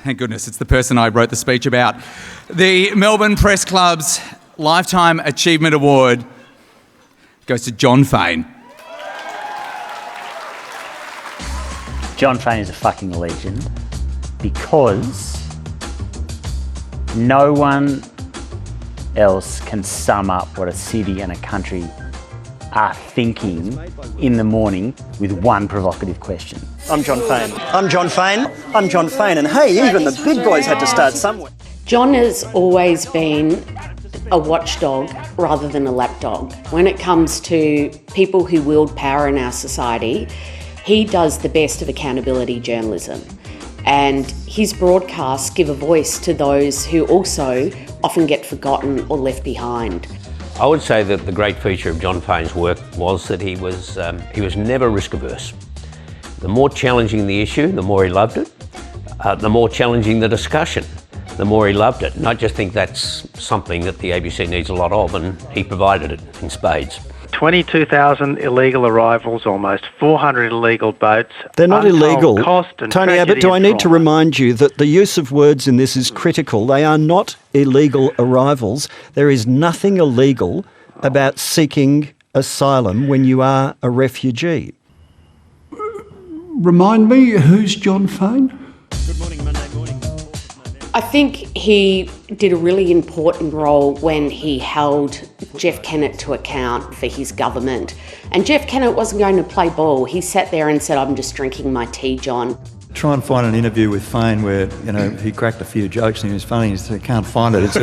Thank goodness, it's the person I wrote the speech about. The Melbourne Press Club's Lifetime Achievement Award goes to Jon Faine. Jon Faine is a fucking legend because no one else can sum up what a city and a country are thinking in the morning with one provocative question. I'm Jon Faine. I'm Jon Faine. I'm Jon Faine. And hey, even the big boys had to start somewhere. Jon has always been a watchdog rather than a lapdog. When it comes to people who wield power in our society, he does the best of accountability journalism. And his broadcasts give a voice to those who also often get forgotten or left behind. I would say that the great feature of Jon Faine's work was that he was never risk averse. The more challenging the issue, the more he loved it. The more challenging the discussion, the more he loved it. And I just think that's something that the ABC needs a lot of, and he provided it in spades. 22,000 illegal arrivals, almost 400 illegal boats. They're not illegal. Tony Abbott, do I need to remind you that the use of words in this is critical? They are not illegal arrivals. There is nothing illegal about seeking asylum when you are a refugee. Remind me, who's Jon Faine? Good morning, Monday morning. I think he did a really important role when he held Jeff Kennett to account for his government. And Jeff Kennett wasn't going to play ball. He sat there and said, "I'm just drinking my tea, John." Try and find an interview with Faine where, he cracked a few jokes and he was funny. He can't find it. It's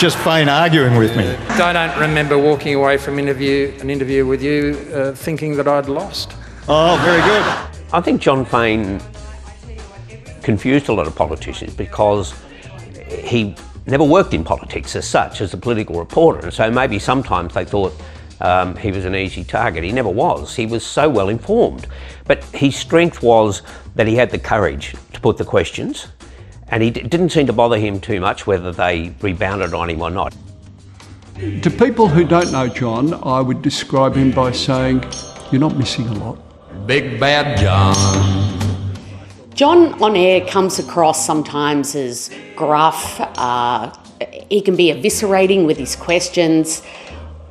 just Faine arguing with me. I don't remember walking away from an interview with you thinking that I'd lost. Oh, very good. I think Jon Faine confused a lot of politicians because he never worked in politics as such, as a political reporter, and so maybe sometimes they thought he was an easy target. He never was. He was so well informed. But his strength was that he had the courage to put the questions, and it didn't seem to bother him too much whether they rebounded on him or not. To people who don't know Jon, I would describe him by saying, "You're not missing a lot." Big Bad John. Jon on air comes across sometimes as gruff. He can be eviscerating with his questions.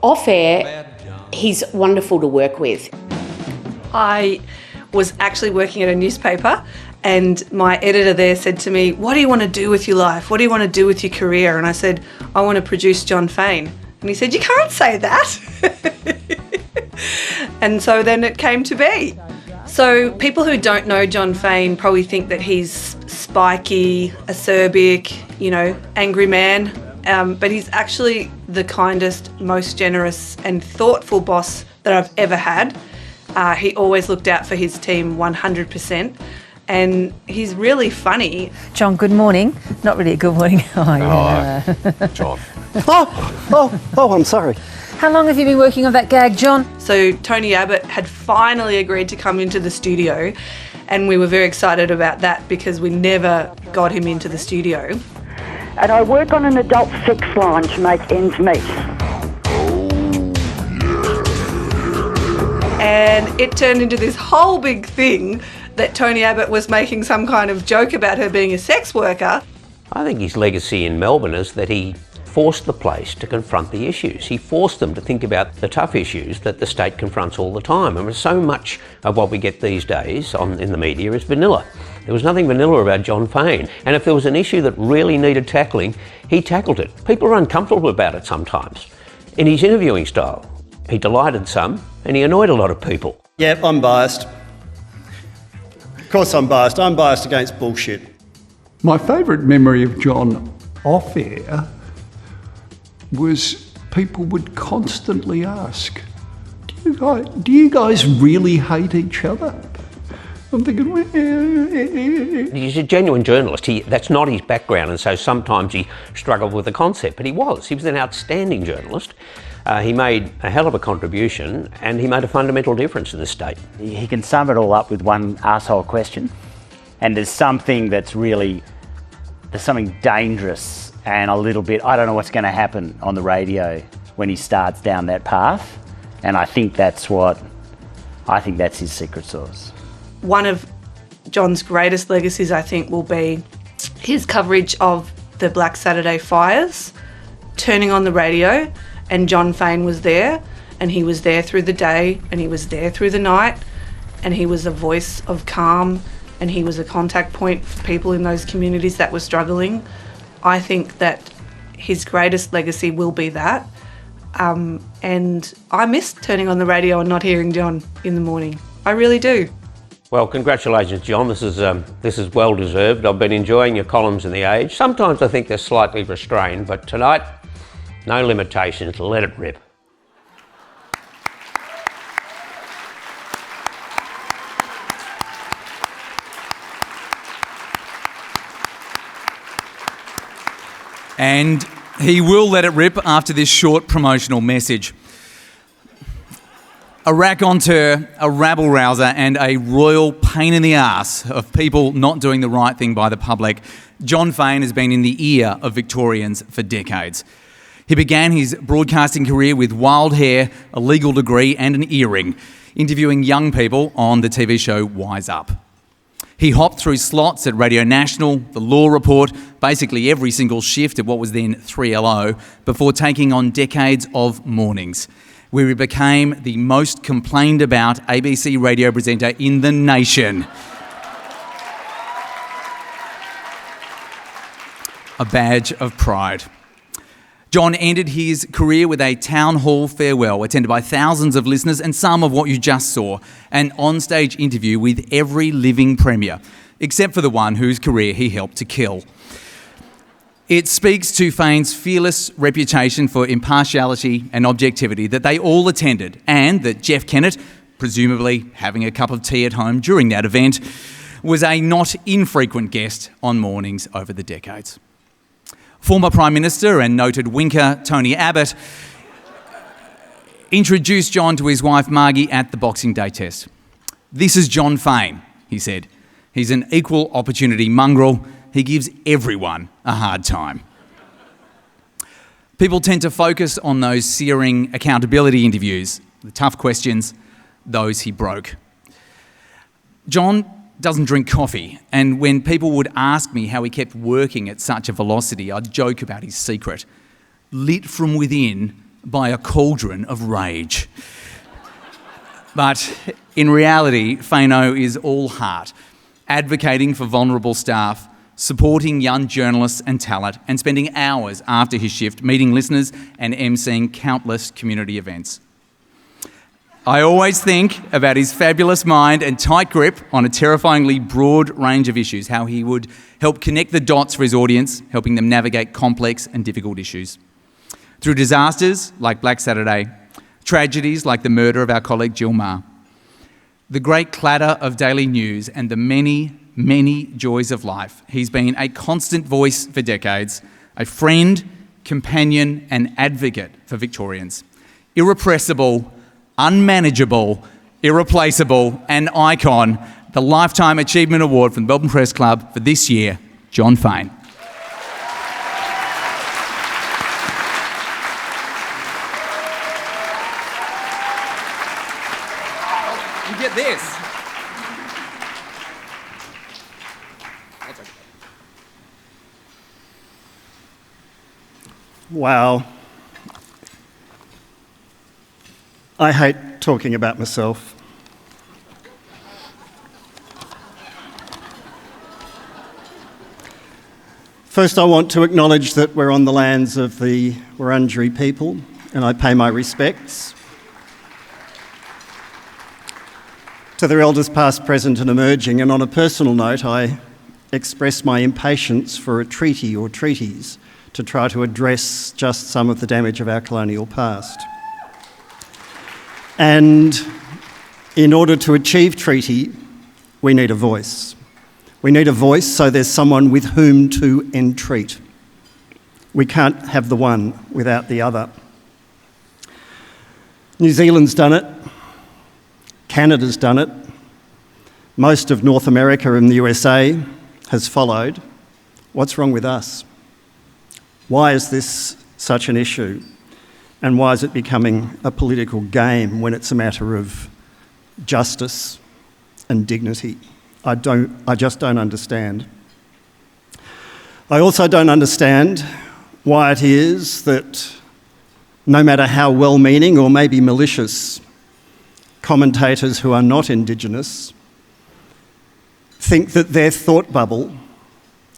Off air, he's wonderful to work with. I was actually working at a newspaper and my editor there said to me, "What do you want to do with your life? What do you want to do with your career?" And I said, "I want to produce Jon Faine." And he said, "You can't say that." And so then it came to be. So people who don't know Jon Faine probably think that he's spiky, acerbic, angry man. But he's actually the kindest, most generous and thoughtful boss that I've ever had. He always looked out for his team 100%. And he's really funny. John, good morning. Not really a good morning. John. Oh, I'm sorry. How long have you been working on that gag, John? So Tony Abbott had finally agreed to come into the studio, and we were very excited about that because we never got him into the studio. And I work on an adult sex line to make ends meet. And it turned into this whole big thing that Tony Abbott was making some kind of joke about her being a sex worker. I think his legacy in Melbourne is that he forced the place to confront the issues. He forced them to think about the tough issues that the state confronts all the time. I mean, so much of what we get these days in the media is vanilla. There was nothing vanilla about Jon Faine. And if there was an issue that really needed tackling, he tackled it. People are uncomfortable about it sometimes. In his interviewing style, he delighted some and he annoyed a lot of people. Yeah, I'm biased. Of course I'm biased. I'm biased against bullshit. My favourite memory of Jon off air was people would constantly ask, do you guys really hate each other? I'm thinking, he's a genuine journalist. That's not his background, and so sometimes he struggled with the concept, but he was an outstanding journalist. He made a hell of a contribution, and he made a fundamental difference in the state. He can sum it all up with one arsehole question, and there's something dangerous and a little bit, I don't know what's going to happen on the radio when he starts down that path, and I think that's his secret sauce. One of John's greatest legacies, I think, will be his coverage of the Black Saturday fires, turning on the radio, and John Fane was there, and he was there through the day, and he was there through the night, and he was a voice of calm, and he was a contact point for people in those communities that were struggling. I think that his greatest legacy will be that. And I miss turning on the radio and not hearing John in the morning. I really do. Well, congratulations, John. This is well deserved. I've been enjoying your columns in The Age. Sometimes I think they're slightly restrained, but tonight, no limitations. Let it rip. And he will let it rip after this short promotional message. A raconteur, a rabble-rouser and a royal pain in the arse of people not doing the right thing by the public, John Fane has been in the ear of Victorians for decades. He began his broadcasting career with wild hair, a legal degree and an earring, interviewing young people on the TV show Wise Up. He hopped through slots at Radio National, The Law Report, basically every single shift at what was then 3LO, before taking on decades of mornings, where he became the most complained about ABC radio presenter in the nation. A badge of pride. John ended his career with a town hall farewell attended by thousands of listeners and some of what you just saw, an onstage interview with every living premier, except for the one whose career he helped to kill. It speaks to Fane's fearless reputation for impartiality and objectivity that they all attended, and that Jeff Kennett, presumably having a cup of tea at home during that event, was a not infrequent guest on mornings over the decades. Former Prime Minister and noted winker Tony Abbott introduced John to his wife Margie at the Boxing Day test. "This is John Fane," he said. "He's an equal opportunity mongrel. He gives everyone a hard time." People tend to focus on those searing accountability interviews, the tough questions, those he broke. John doesn't drink coffee, and when people would ask me how he kept working at such a velocity, I'd joke about his secret: lit from within by a cauldron of rage. But in reality, Fano is all heart, advocating for vulnerable staff, supporting young journalists and talent, and spending hours after his shift meeting listeners and emceeing countless community events. I always think about his fabulous mind and tight grip on a terrifyingly broad range of issues, how he would help connect the dots for his audience, helping them navigate complex and difficult issues. Through disasters like Black Saturday, tragedies like the murder of our colleague Jill Meagher, the great clatter of daily news and the many, many joys of life, he's been a constant voice for decades, a friend, companion and advocate for Victorians. Irrepressible, unmanageable, irreplaceable, an icon, the Lifetime Achievement Award from the Melbourne Press Club for this year, John Fane. You get this. Wow. I hate talking about myself. First, I want to acknowledge that we're on the lands of the Wurundjeri people, and I pay my respects to their elders past, present and emerging. And on a personal note, I express my impatience for a treaty or treaties to try to address just some of the damage of our colonial past. And in order to achieve treaty, we need a voice. We need a voice so there's someone with whom to entreat. We can't have the one without the other. New Zealand's done it. Canada's done it. Most of North America and the USA has followed. What's wrong with us? Why is this such an issue? And why is it becoming a political game when it's a matter of justice and dignity? I just don't understand. I also don't understand why it is that no matter how well-meaning or maybe malicious commentators who are not Indigenous think that their thought bubble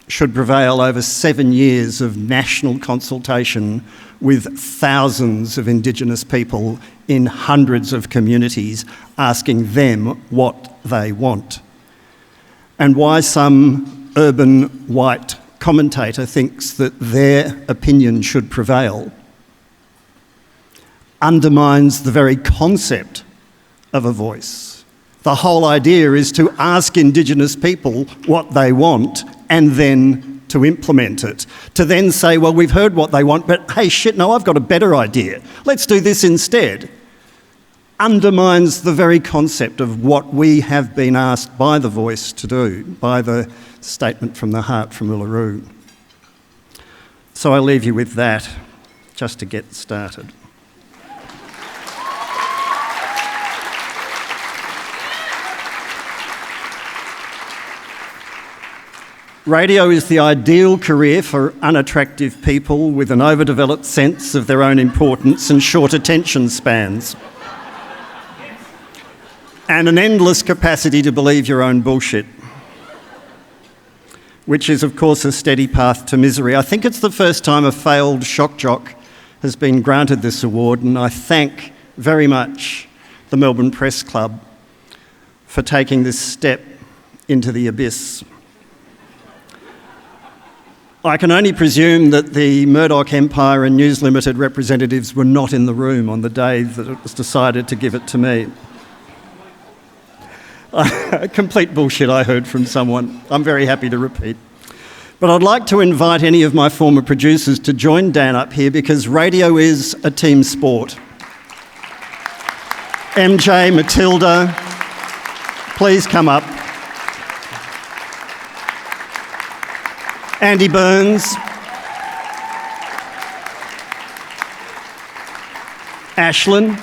should prevail over 7 years of national consultation with thousands of Indigenous people in hundreds of communities asking them what they want. And why some urban white commentator thinks that their opinion should prevail undermines the very concept of a voice. The whole idea is to ask Indigenous people what they want and then to implement it. To then say, well, we've heard what they want, but hey, shit, no, I've got a better idea. Let's do this instead. Undermines the very concept of what we have been asked by the voice to do, by the statement from the heart from Uluru. So I leave you with that, just to get started. Radio is the ideal career for unattractive people with an overdeveloped sense of their own importance and short attention spans. And an endless capacity to believe your own bullshit, which is, of course, a steady path to misery. I think it's the first time a failed shock jock has been granted this award, and I thank very much the Melbourne Press Club for taking this step into the abyss. I can only presume that the Murdoch Empire and News Limited representatives were not in the room on the day that it was decided to give it to me. Complete bullshit, I heard from someone. I'm very happy to repeat. But I'd like to invite any of my former producers to join Dan up here because radio is a team sport. MJ, Matilda, please come up. Andy Burns, Ashlyn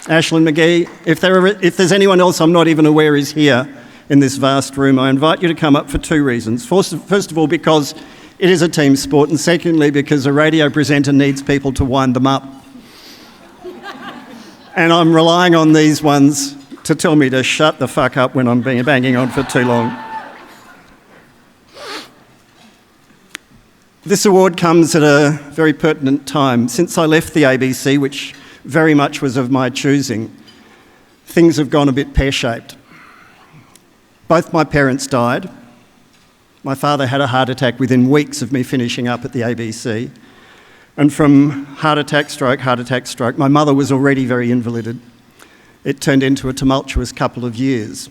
McGee. If there's anyone else I'm not even aware is here in this vast room, I invite you to come up for two reasons. First of all, because it is a team sport, and secondly, because a radio presenter needs people to wind them up. And I'm relying on these ones to tell me to shut the fuck up when I'm banging on for too long. This award comes at a very pertinent time. Since I left the ABC, which very much was of my choosing, things have gone a bit pear-shaped. Both my parents died. My father had a heart attack within weeks of me finishing up at the ABC. And from heart attack, stroke, my mother was already very invalided. It turned into a tumultuous couple of years.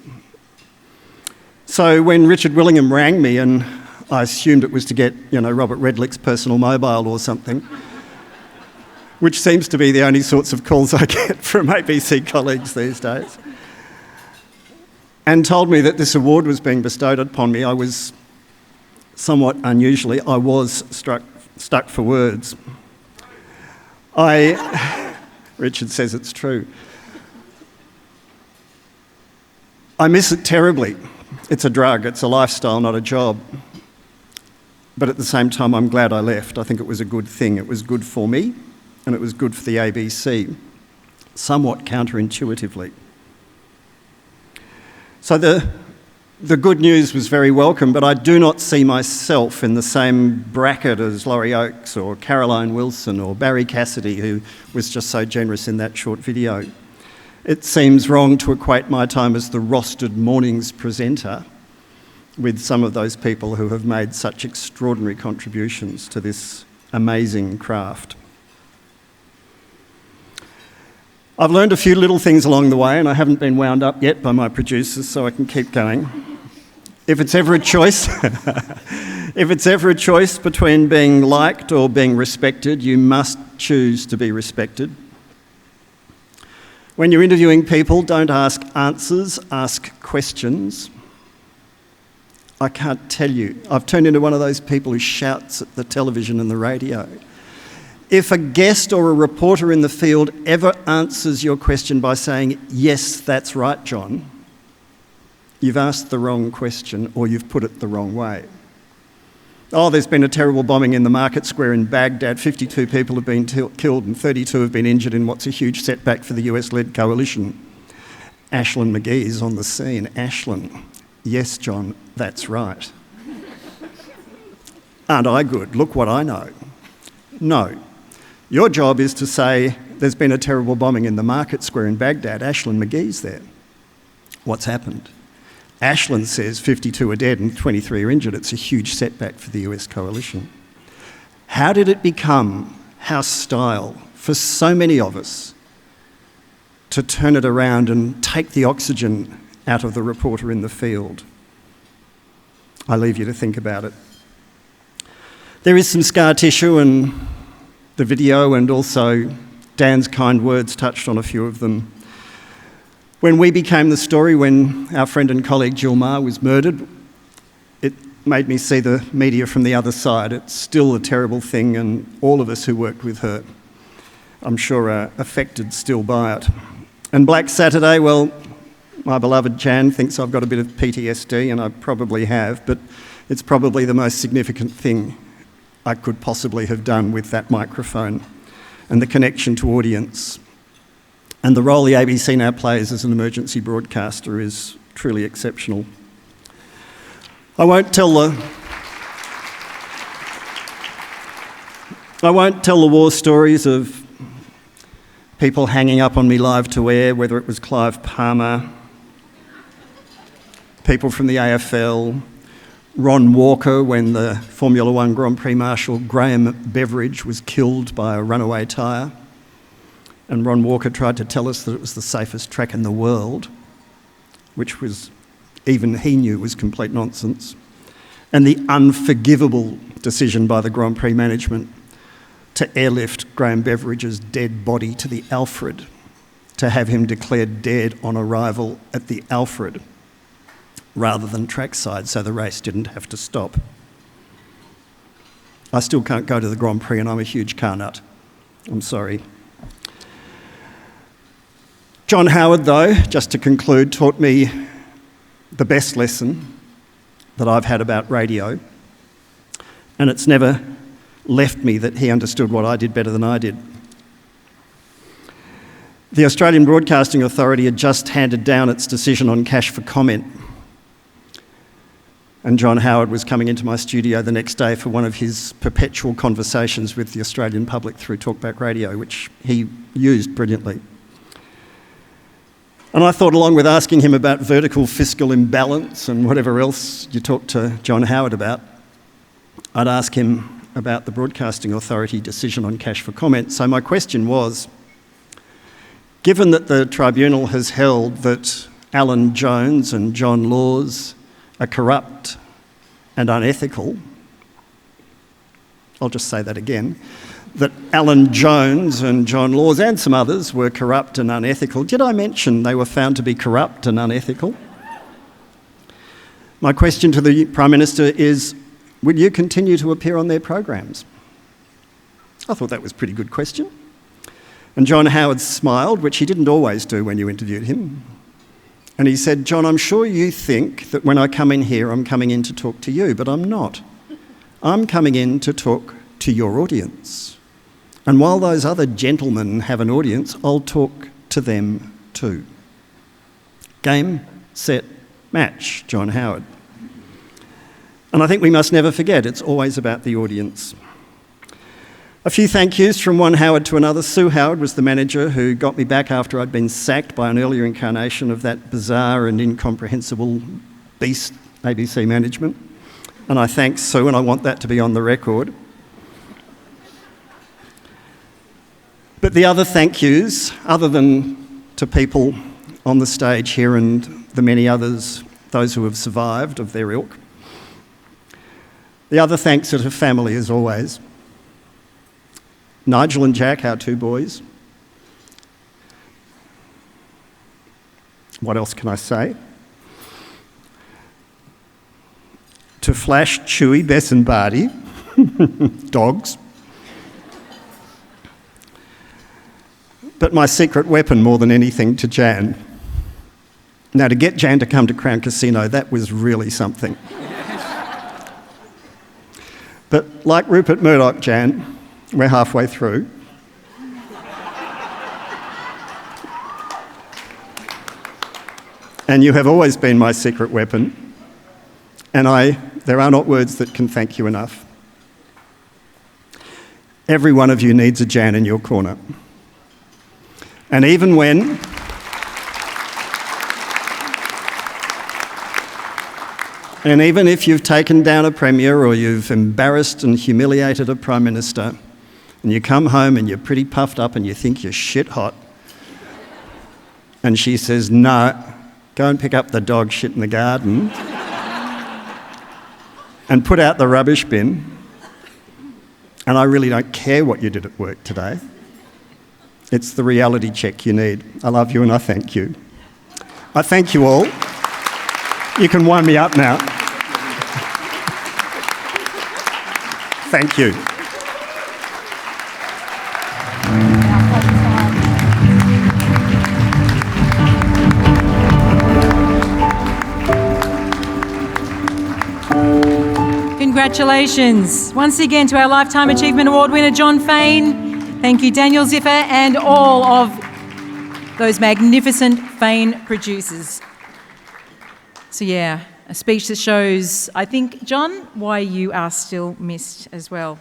So when Richard Willingham rang me, and I assumed it was to get, Robert Redlick's personal mobile or something, which seems to be the only sorts of calls I get from ABC colleagues these days, and told me that this award was being bestowed upon me, I was somewhat unusually, stuck for words. Richard says it's true. I miss it terribly. It's a drug, it's a lifestyle, not a job. But at the same time, I'm glad I left. I think it was a good thing. It was good for me, and it was good for the ABC, somewhat counterintuitively. So the good news was very welcome, but I do not see myself in the same bracket as Laurie Oakes or Caroline Wilson or Barry Cassidy, who was just so generous in that short video. It seems wrong to equate my time as the rostered mornings presenter with some of those people who have made such extraordinary contributions to this amazing craft. I've learned a few little things along the way, and I haven't been wound up yet by my producers, so I can keep going. If it's ever a choice, between being liked or being respected, you must choose to be respected. When you're interviewing people, don't ask answers, ask questions. I can't tell you. I've turned into one of those people who shouts at the television and the radio. If a guest or a reporter in the field ever answers your question by saying, "Yes, that's right, John," you've asked the wrong question or you've put it the wrong way. Oh, there's been a terrible bombing in the market square in Baghdad. 52 people have been killed and 32 have been injured in what's a huge setback for the US-led coalition. Aisling McGee is on the scene. Aisling. Yes, John, that's right. Aren't I good? Look what I know. No. Your job is to say there's been a terrible bombing in the market square in Baghdad. Aisling McGee's there. What's happened? Aisling says 52 are dead and 23 are injured. It's a huge setback for the US coalition. How did it become house style for so many of us to turn it around and take the oxygen out of the reporter in the field? I leave you to think about it. There is some scar tissue in the video, and also Dan's kind words touched on a few of them. When we became the story, when our friend and colleague Jill Meagher was murdered, it made me see the media from the other side. It's still a terrible thing, and all of us who worked with her, I'm sure, are affected still by it. And Black Saturday, well, my beloved Jan thinks I've got a bit of PTSD, and I probably have, but it's probably the most significant thing I could possibly have done with that microphone and the connection to audience. And the role the ABC now plays as an emergency broadcaster is truly exceptional. I won't tell the war stories of people hanging up on me live to air, whether it was Clive Palmer, people from the AFL, Ron Walker when the Formula One Grand Prix marshal Graham Beveridge was killed by a runaway tyre. And Ron Walker tried to tell us that it was the safest track in the world, which was, even he knew, was complete nonsense. And the unforgivable decision by the Grand Prix management to airlift Graham Beveridge's dead body to the Alfred, to have him declared dead on arrival at the Alfred, rather than trackside, so the race didn't have to stop. I still can't go to the Grand Prix, and I'm a huge car nut. I'm sorry. John Howard, though, just to conclude, taught me the best lesson that I've had about radio, and it's never left me that he understood what I did better than I did. The Australian Broadcasting Authority had just handed down its decision on cash for comment, and John Howard was coming into my studio the next day for one of his perpetual conversations with the Australian public through Talkback Radio, which he used brilliantly. And I thought, along with asking him about vertical fiscal imbalance and whatever else you talk to John Howard about, I'd ask him about the Broadcasting Authority decision on cash for comment. So my question was, given that the tribunal has held that Alan Jones and John Laws are corrupt and unethical, I'll just say that again, that Alan Jones and John Laws and some others were corrupt and unethical. Did I mention they were found to be corrupt and unethical? My question to the Prime Minister is, will you continue to appear on their programs? I thought that was a pretty good question. And John Howard smiled, which he didn't always do when you interviewed him. And he said, John, I'm sure you think that when I come in here, I'm coming in to talk to you, but I'm not. I'm coming in to talk to your audience. And while those other gentlemen have an audience, I'll talk to them too. Game, set, match, John Howard. And I think we must never forget, it's always about the audience. A few thank yous from one Howard to another. Sue Howard was the manager who got me back after I'd been sacked by an earlier incarnation of that bizarre and incomprehensible beast, ABC management. And I thank Sue, and I want that to be on the record. But the other thank yous, other than to people on the stage here and the many others, those who have survived of their ilk, the other thanks are to family, as always. Nigel and Jack, our two boys. What else can I say? To Flash, Chewy, Bess and Barty, dogs. But my secret weapon more than anything, to Jan. Now, to get Jan to come to Crown Casino, that was really something. But like Rupert Murdoch, Jan, we're halfway through. And you have always been my secret weapon. And there are not words that can thank you enough. Every one of you needs a Jan in your corner. And even if you've taken down a premier or you've embarrassed and humiliated a prime minister, and you come home and you're pretty puffed up and you think you're shit hot, and she says, no, go and pick up the dog shit in the garden and put out the rubbish bin, and I really don't care what you did at work today. It's the reality check you need. I love you and I thank you. I thank you all. You can wind me up now. Thank you. Congratulations once again to our Lifetime Achievement Award winner, John Fain. Thank you, Daniel Ziffer, and all of those magnificent Fain producers. So yeah, a speech that shows, I think, John, why you are still missed as well.